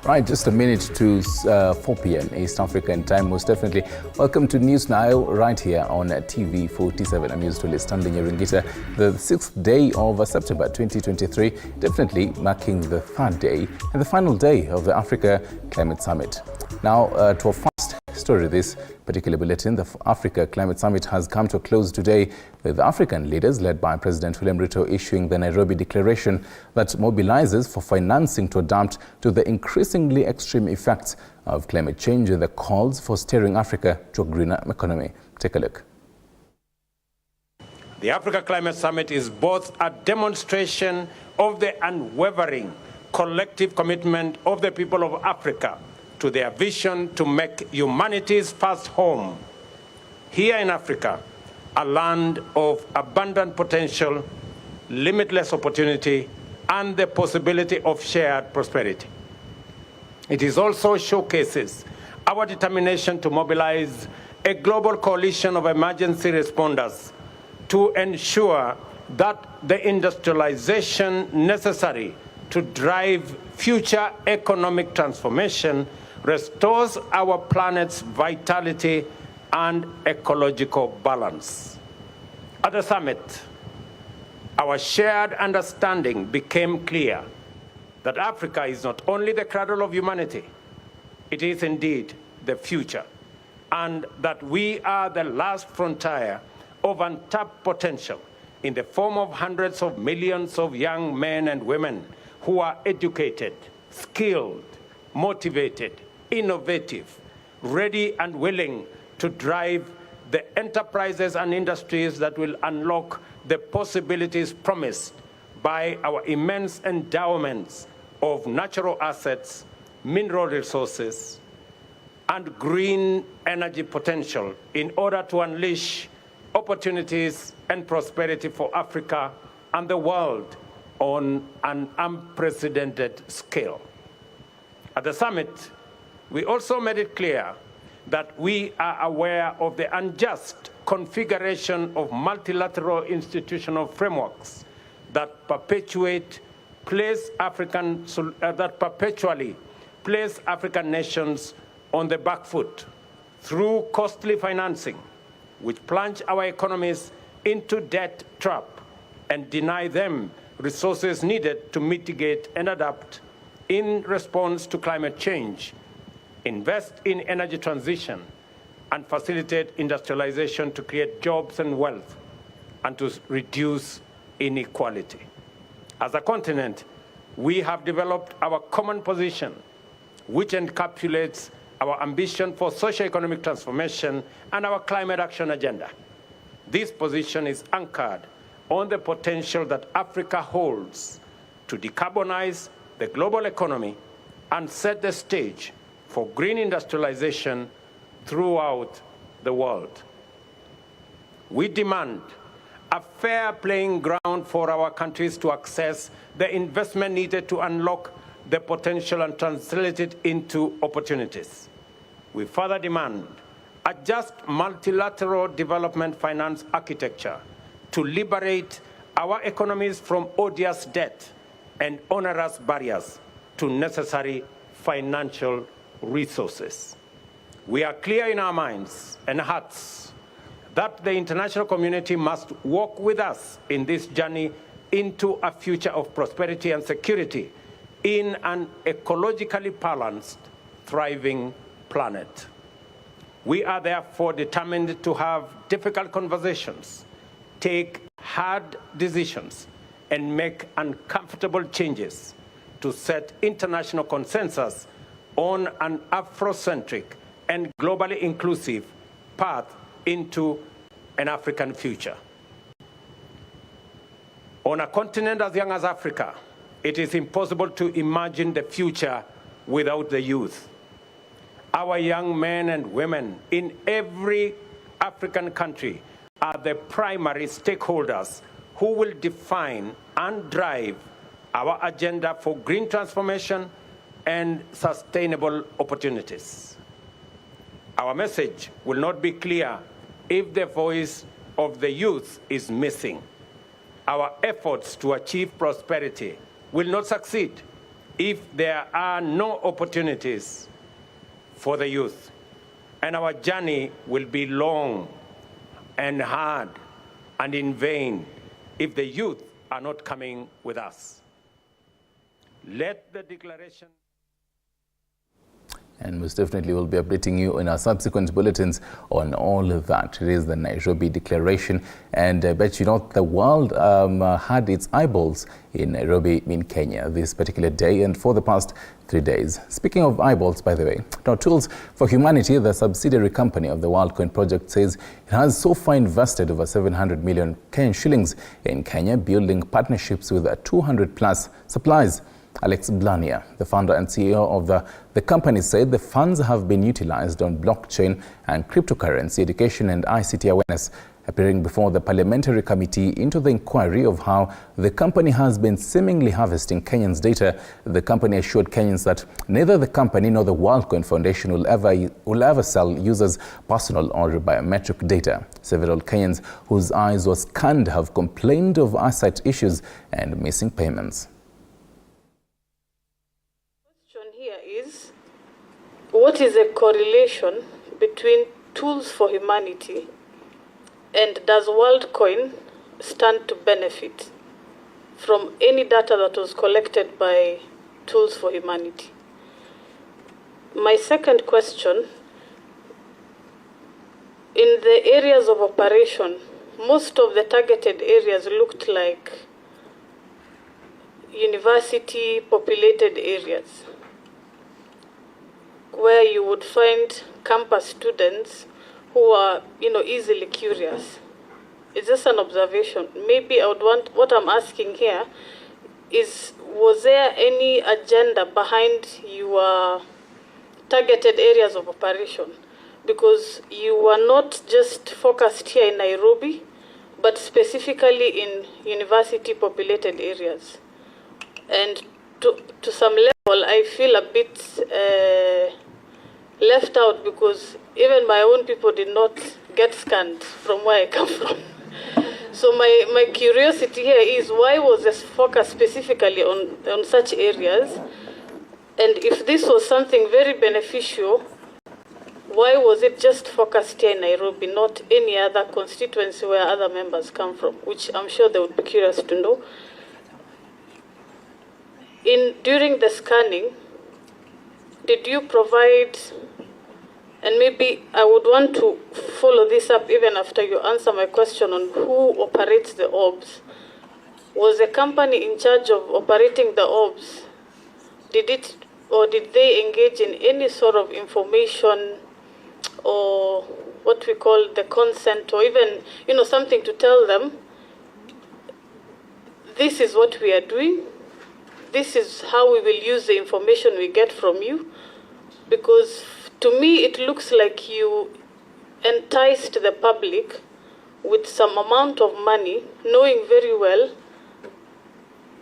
Right, just a minute to 4 p.m. East African time. Most definitely, welcome to News Nile right here on TV47. I'm used to Stanley Nyeringita, the 6th day of September 2023, definitely marking the 3rd day and the final day of the Africa Climate Summit. Now, to a first story, this particular bulletin, the Africa Climate Summit has come to a close today, with African leaders led by President William Ruto issuing the Nairobi Declaration that mobilizes for financing to adapt to the increasingly extreme effects of climate change and the calls for steering Africa to a greener economy. Take a look. The Africa Climate Summit is both a demonstration of the unwavering collective commitment of the people of Africa to their vision to make humanity's first home here in Africa a land of abundant potential, limitless opportunity, and the possibility of shared prosperity. It is also showcases our determination to mobilize a global coalition of emergency responders to ensure that the industrialization necessary to drive future economic transformation restores our planet's vitality and ecological balance. At the summit, our shared understanding became clear that Africa is not only the cradle of humanity, it is indeed the future, and that we are the last frontier of untapped potential in the form of hundreds of millions of young men and women who are educated, skilled, motivated, innovative, ready and willing to drive the enterprises and industries that will unlock the possibilities promised by our immense endowments of natural assets, mineral resources, and green energy potential in order to unleash opportunities and prosperity for Africa and the world on an unprecedented scale. At the summit, we also made it clear that we are aware of the unjust configuration of multilateral institutional frameworks that perpetually place African nations on the back foot through costly financing, which plunge our economies into debt trap and deny them resources needed to mitigate and adapt in response to climate change, invest in energy transition, and facilitate industrialization to create jobs and wealth, and to reduce inequality. As a continent, we have developed our common position, which encapsulates our ambition for socio-economic transformation and our climate action agenda. This position is anchored on the potential that Africa holds to decarbonize the global economy and set the stage for green industrialization throughout the world. We demand a fair playing ground for our countries to access the investment needed to unlock the potential and translate it into opportunities. We further demand a just multilateral development finance architecture to liberate our economies from odious debt and onerous barriers to necessary financial resources. We are clear in our minds and hearts that the international community must walk with us in this journey into a future of prosperity and security in an ecologically balanced, thriving planet. We are therefore determined to have difficult conversations, take hard decisions, and make uncomfortable changes to set international consensus on an Afrocentric and globally inclusive path into an African future. On a continent as young as Africa, it is impossible to imagine the future without the youth. Our young men and women in every African country are the primary stakeholders who will define and drive our agenda for green transformation and sustainable opportunities. Our message will not be clear if the voice of the youth is missing. Our efforts to achieve prosperity will not succeed if there are no opportunities for the youth. And our journey will be long and hard and in vain if the youth are not coming with us. Let the declaration... And most definitely we'll be updating you in our subsequent bulletins on all of that. It is the Nairobi Declaration, and I bet you know the world had its eyeballs in Nairobi in Kenya this particular day and for the past 3 days. Speaking of eyeballs, by the way, now Tools for Humanity, the subsidiary company of the WorldCoin project, says it has so far invested over 700 million Kenyan shillings in Kenya, building partnerships with 200 plus suppliers. Alex Blania, the founder and CEO of the company, said the funds have been utilized on blockchain and cryptocurrency education and ICT awareness. Appearing before the parliamentary committee into the inquiry of how the company has been seemingly harvesting Kenyans' data, the company assured Kenyans that neither the company nor the WorldCoin Foundation will ever sell users' personal or biometric data. Several Kenyans whose eyes were scanned have complained of eyesight issues and missing payments. What is the correlation between Tools for Humanity and does WorldCoin stand to benefit from any data that was collected by Tools for Humanity? My second question, in the areas of operation, most of the targeted areas looked like university populated areas, where you would find campus students who are, easily curious. It's just an observation. Maybe I would want, what I'm asking here is, was there any agenda behind your targeted areas of operation? Because you were not just focused here in Nairobi, but specifically in university populated areas. And to some level, I feel a bit left out, because even my own people did not get scanned from where I come from. So my curiosity here is, why was this focus specifically on such areas? And if this was something very beneficial, why was it just focused here in Nairobi, not any other constituency where other members come from, which I'm sure they would be curious to know. During the scanning, did you provide, and maybe I would want to follow this up even after you answer my question on who operates the orbs. Was the company in charge of operating the orbs? Did they engage in any sort of information or what we call the consent, or even, something to tell them, this is what we are doing, this is how we will use the information we get from you? Because to me, it looks like you enticed the public with some amount of money, knowing very well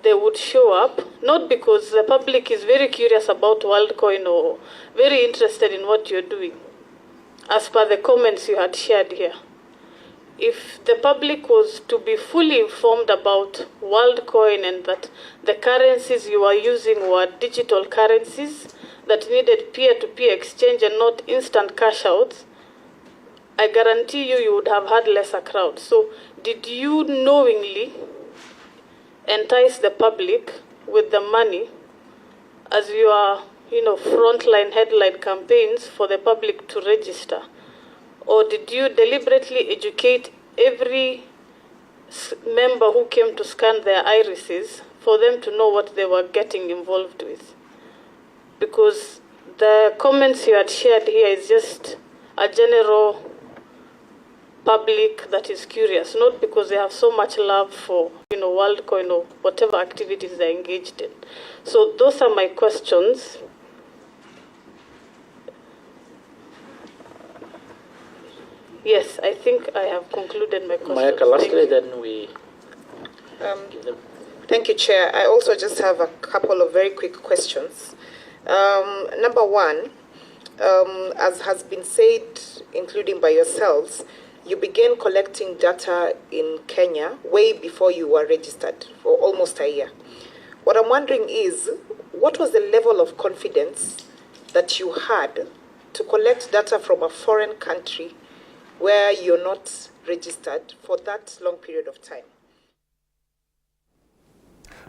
they would show up, not because the public is very curious about WorldCoin or very interested in what you're doing, as per the comments you had shared here. If the public was to be fully informed about WorldCoin and that the currencies you are using were digital currencies that needed peer-to-peer exchange and not instant cash outs, I guarantee you would have had lesser crowds. So did you knowingly entice the public with the money as your frontline headline campaigns for the public to register? Or did you deliberately educate every member who came to scan their irises for them to know what they were getting involved with? Because the comments you had shared here is just a general public that is curious, not because they have so much love for WorldCoin or whatever activities they're engaged in. So those are my questions. Yes, I think I have concluded my questions. Mayaka, lastly, then we give them. Thank you, Chair. I also just have a couple of very quick questions. Number one, as has been said, including by yourselves, you began collecting data in Kenya way before you were registered, for almost a year. What I'm wondering is, what was the level of confidence that you had to collect data from a foreign country where you're not registered for that long period of time?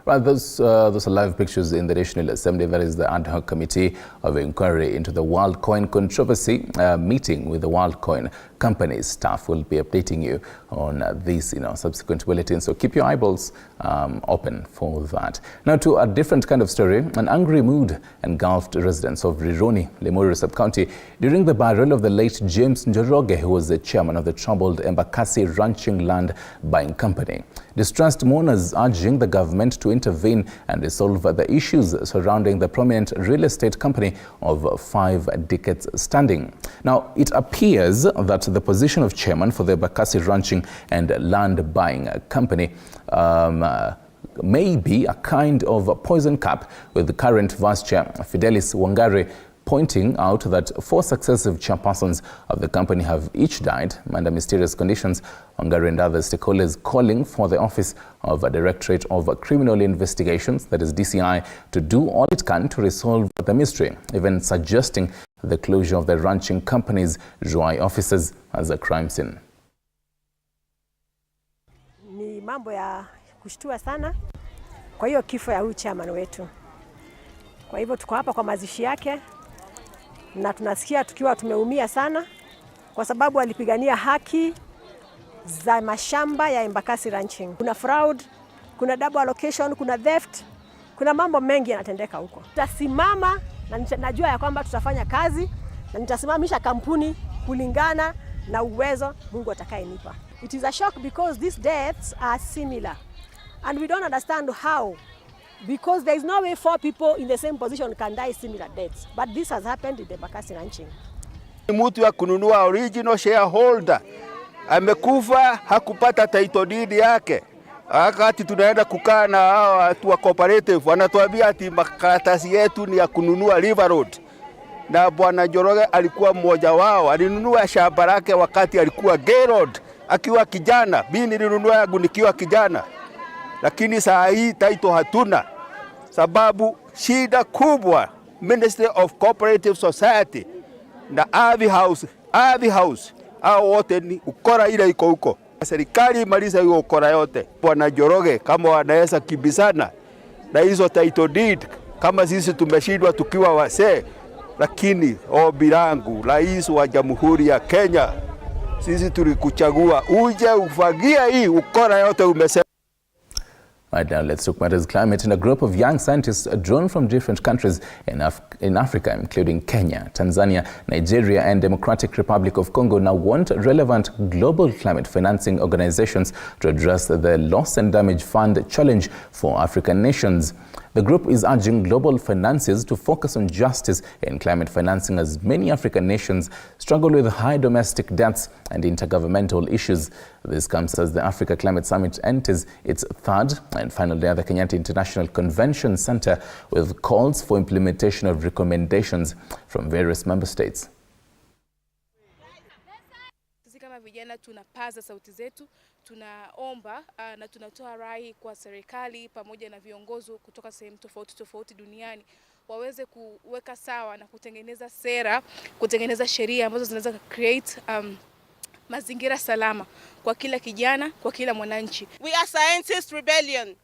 Right, those are live pictures in the National Assembly. That is the ad hoc committee of inquiry into the WorldCoin controversy. Meeting with the WorldCoin companies. Staff will be updating you on these, subsequent bulletins. So keep your eyeballs open for that. Now to a different kind of story. An angry mood engulfed residents of Rironi, Limuru Sub-County during the burial of the late James Njoroge, who was the chairman of the troubled Embakasi Ranching Land Buying Company. Distressed mourners urging the government to intervene and resolve the issues surrounding the prominent real estate company of 5 decades standing. Now, it appears that the position of chairman for the Embakasi Ranching and Land Buying Company may be a kind of poison cap, with the current vice chair Fidelis Wangari pointing out that 4 successive chairpersons of the company have each died under mysterious conditions. Wangari and other stakeholders calling for the Office of Directorate of Criminal Investigations, that is DCI, to do all it can to resolve the mystery, even suggesting the closure of the ranching company's Ruai offices as a crime scene. Ni mambo ya kushtua sana kwa hiyo kifo ya huyu chairman wetu. Kwa hivyo tuko hapa kwa mazishi yake na tunasikia tukiwa tumeumia sana kwa sababu alipigania haki za mashamba ya Embakasi Ranching. Kuna fraud, kuna double allocation, kuna theft, kuna mambo mengi yanatendeka huko. Tutasimama na najua ya kwamba tutafanya kazi na nitasimamisha kampuni kulingana na uwezo Mungu atakayenipa. It is a shock because these deaths are similar and we don't understand how, because there is no way 4 people in the same position can die similar deaths, but this has happened in the Embakasi Ranching. Mtu ya kununua original shareholder amekufa, hakupata title deed yake. Wakati tunaenda kukaa na hao watu wa cooperative, wanatuambia ati makaratasi yetu ni ya kununua River Road. Na bwana Njoroge alikuwa mmoja wao, alinunua shamba lake wakati alikuwa Gay Road akiwa kijana. Mimi nilinunua yangu nikiwa kijana. Lakini saa hii title hatuna. Sababu shida kubwa, Ministry of Cooperative Society na Ardhi House hao wote ni ukora ile iko huko. Serikali imaliza hiyo ukora yote. Bwana Njoroge kama wanaweza kibisana na hizo title deed, kama sisi tumeshindwa tukiwa wasee, lakini ombi langu rais wa Jamhuri ya Kenya, sisi tulikuchagua uje ufagia hii ukora yote umesema. Right now, let's talk about climate. And a group of young scientists drawn from different countries in Africa, including Kenya, Tanzania, Nigeria, and Democratic Republic of Congo, now want relevant global climate financing organizations to address the loss and damage fund challenge for African nations. The group is urging global financiers to focus on justice in climate financing, as many African nations struggle with high domestic debts and intergovernmental issues. This comes as the Africa Climate Summit enters its 3rd and final day at the Kenyatta International Convention Center, with calls for implementation of recommendations from various member states. Sisi kama vijana tunapaza sauti zetu, tunaomba na tunatoa rai kwa serikali pamoja na viongozi kutoka sehemu tofauti duniani waweze kuweka sawa na kutengeneza sera, kutengeneza sheria ambazo zinaweza create mazingira salama kwa kila kijana, kwa kila mwananchi. We are Scientist Rebellion.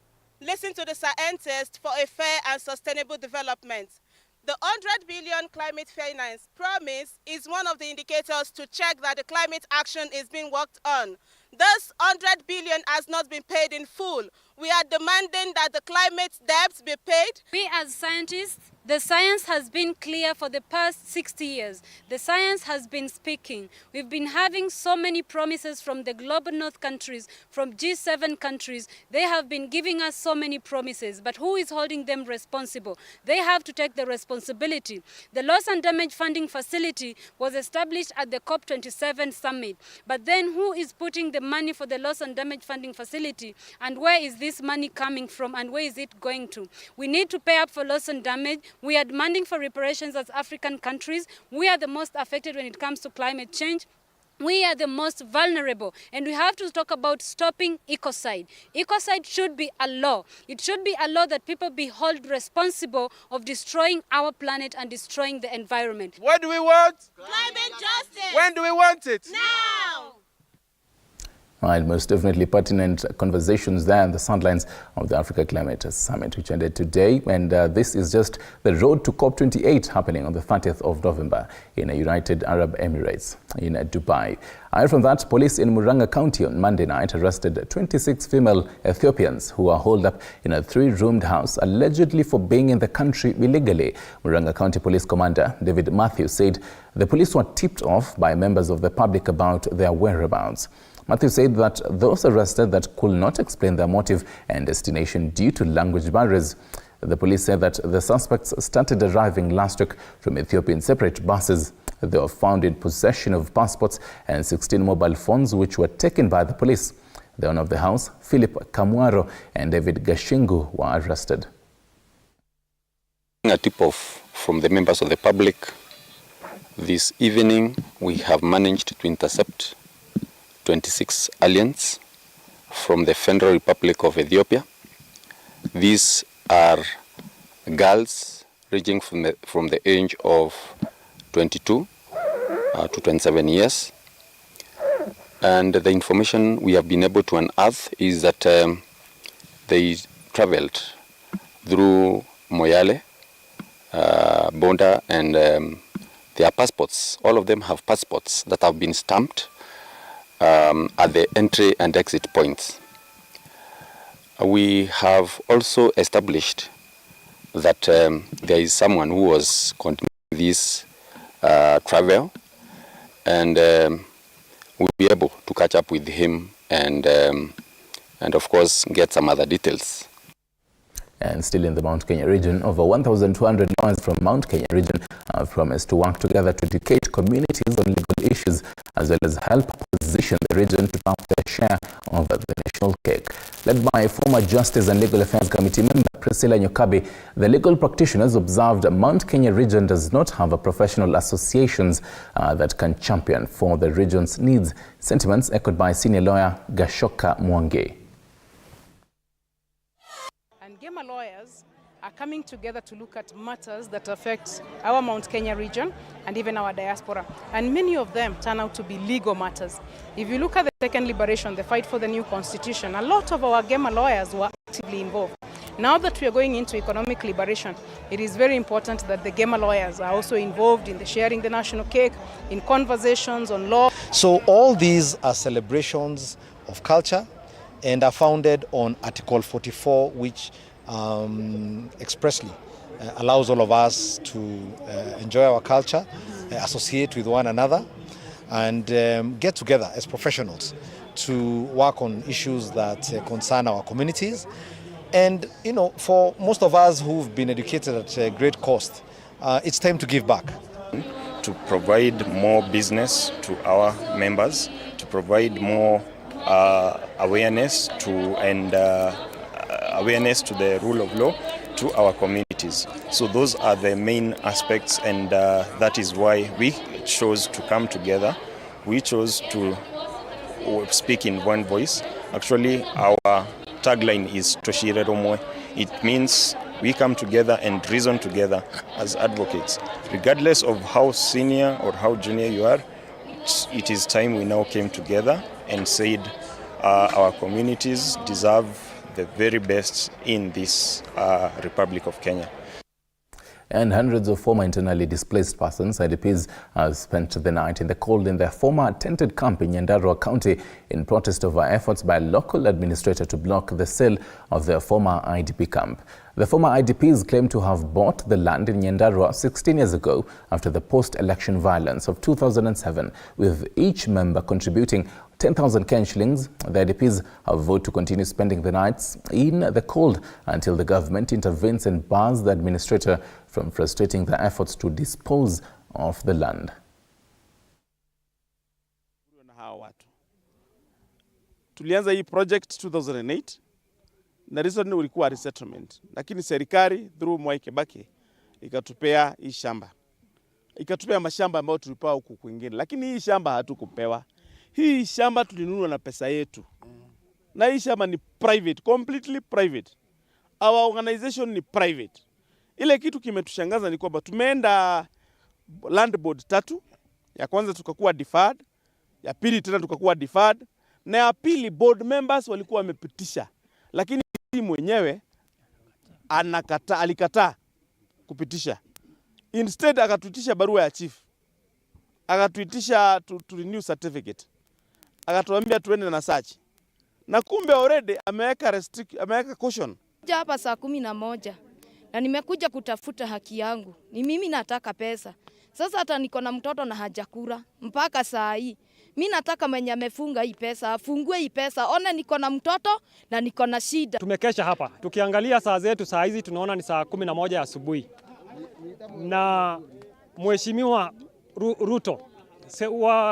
Listen to the scientists for a fair and sustainable development. The 100 billion climate finance promise is one of the indicators to check that the climate action is being worked on. This 100 billion has not been paid in full. We are demanding that the climate debts be paid. We as scientists, the science has been clear for the past 60 years. The science has been speaking. We've been having so many promises from the global north countries, from G7 countries. They have been giving us so many promises, but who is holding them responsible? They have to take the responsibility. The loss and damage funding facility was established at the COP27 summit, but then who is putting the money for the loss and damage funding facility, and where is this this money coming from and where is it going to? We need to pay up for loss and damage. We are demanding for reparations as African countries. We are the most affected when it comes to climate change. We are the most vulnerable, and we have to talk about stopping ecocide. Ecocide should be a law. It should be a law that people be held responsible of destroying our planet and destroying the environment. What do we want? Climate justice. When do we want it? Now. Right, most definitely pertinent conversations there on the sidelines of the Africa Climate Summit, which ended today. And this is just the road to COP28 happening on the 30th of November in the United Arab Emirates in Dubai. Aside from that, police in Murang'a County on Monday night arrested 26 female Ethiopians who are holed up in a 3-roomed house, allegedly for being in the country illegally. Murang'a County Police Commander David Matthews said the police were tipped off by members of the public about their whereabouts. Matthew said that those arrested that could not explain their motive and destination due to language barriers. The police said that the suspects started arriving last week from Ethiopia in separate buses. They were found in possession of passports and 16 mobile phones, which were taken by the police. The owner of the house, Philip Kamwaro, and David Gashingu were arrested. A tip-off from the members of the public. This evening, we have managed to intercept 26 aliens from the Federal Republic of Ethiopia. These are girls ranging from the age of 22 to 27 years. And the information we have been able to unearth is that they traveled through Moyale, Bonda, and their passports. All of them have passports that have been stamped at the entry and exit points. We have also established that there is someone who was continuing this travel, and we'll be able to catch up with him and of course get some other details. And still in the Mount Kenya region, over 1,200 lawyers from Mount Kenya region have promised to work together to educate communities on legal issues as well as help position the region to tap their share of the national cake. Led by former Justice and Legal Affairs Committee member Priscilla Nyokabi, the legal practitioners observed Mount Kenya region does not have a professional associations that can champion for the region's needs. Sentiments echoed by senior lawyer Gashoka Mwangi. GEMA lawyers are coming together to look at matters that affect our Mount Kenya region and even our diaspora. And many of them turn out to be legal matters. If you look at the second liberation, the fight for the new constitution, a lot of our GEMA lawyers were actively involved. Now that we are going into economic liberation, it is very important that the GEMA lawyers are also involved in the sharing the national cake, in conversations on law. So all these are celebrations of culture and are founded on Article 44, which expressly allows all of us to enjoy our culture, associate with one another, and get together as professionals to work on issues that concern our communities. And, you know, for most of us who've been educated at great cost, it's time to give back. To provide more business to our members, to provide more awareness awareness to the rule of law to our communities. So those are the main aspects, and that is why we chose to come together. We chose to speak in one voice. Actually, our tagline is Toshire Romwe. It means we come together and reason together as advocates. Regardless of how senior or how junior you are, it is time we now came together and said our communities deserve the very best in this Republic of Kenya. And hundreds of former internally displaced persons, IDPs, have spent the night in the cold in their former tented camp in Nyandarua County in protest over efforts by a local administrator to block the sale of their former IDP camp. The former IDPs claim to have bought the land in Nyandarua 16 years ago after the post-election violence of 2007, with each member contributing 10,000 Kenyan shillings. The IDPs have vowed to continue spending the nights in the cold until the government intervenes and bars the administrator from frustrating the efforts to dispose of the land. Tulianza hii project 2008 na reason ulikuwa resettlement, lakini serikali through Mwai Kibaki ikatupea hii shamba, ikatupea mashamba ambayo tulipewa huku kwingine, lakini hii shamba hatukupewa. Hii shamba tulinunua na pesa yetu, na hii shamba ni private, completely private. Our organization ni private. Ile kitu kimetushangaza ni kwamba tumeenda land board 3, ya kwanza tukakuwa deferred, ya pili tena tukakuwa deferred, na ya pili board members walikuwa wamepitisha, lakini mwenyewe alikataa kupitisha. Instead akatuitisha barua ya chief, akatuitisha to renew certificate, akatuambia tuende na search, na kumbe already ameweka caution. Hapa saa 11 na nimekuja kutafuta haki yangu. Ni mimi nataka pesa. Sasa hata niko na mtoto na hajakula mpaka saa hii. Mimi nataka mwenye amefunga hii pesa afungue hii pesa. Ona niko na mtoto na niko na shida. Tumekesha hapa. Tukiangalia saa zetu saa hizi tunaona ni saa 11 asubuhi. Na Mheshimiwa Ruto